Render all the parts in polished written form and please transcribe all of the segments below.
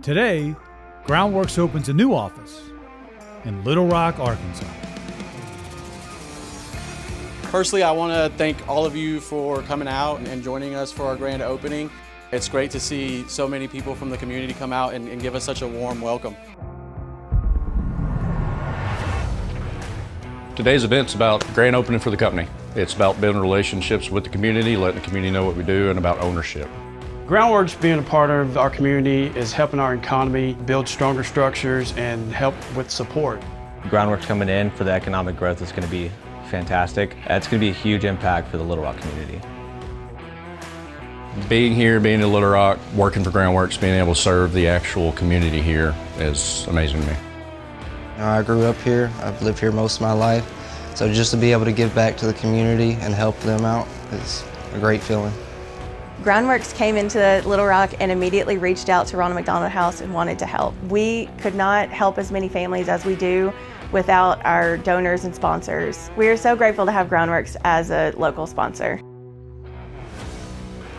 Today, Groundworks opens a new office in Little Rock, Arkansas. Firstly, I want to thank all of you for coming out and joining us for our grand opening. It's great to see so many people from the community come out and give us such a warm welcome. Today's event's about the grand opening for the company. It's about building relationships with the community, letting the community know what we do, and about ownership. Groundworks being a part of our community is helping our economy build stronger structures and help with support. Groundworks coming in for the economic growth is going to be fantastic. It's going to be a huge impact for the Little Rock community. Being here, being in Little Rock, working for Groundworks, being able to serve the actual community here is amazing to me. I grew up here. I've lived here most of my life. So just to be able to give back to the community and help them out is a great feeling. Groundworks came into Little Rock and immediately reached out to Ronald McDonald House and wanted to help. We could not help as many families as we do without our donors and sponsors. We are so grateful to have Groundworks as a local sponsor.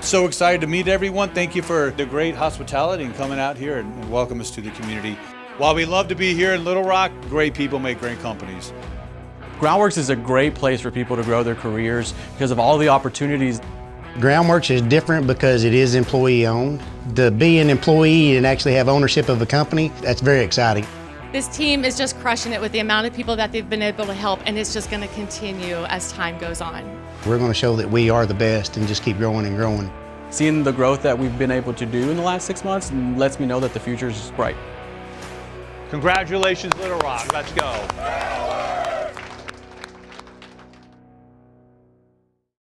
So excited to meet everyone. Thank you for the great hospitality and coming out here and welcome us to the community. While we love to be here in Little Rock, great people make great companies. Groundworks is a great place for people to grow their careers because of all the opportunities. Groundworks is different because it is employee owned. To be an employee and actually have ownership of a company, that's very exciting. This team is just crushing it with the amount of people that they've been able to help, and it's just going to continue as time goes on. We're going to show that we are the best and just keep growing and growing. Seeing the growth that we've been able to do in the last 6 months lets me know that the future is bright. Congratulations, Little Rock. Let's go.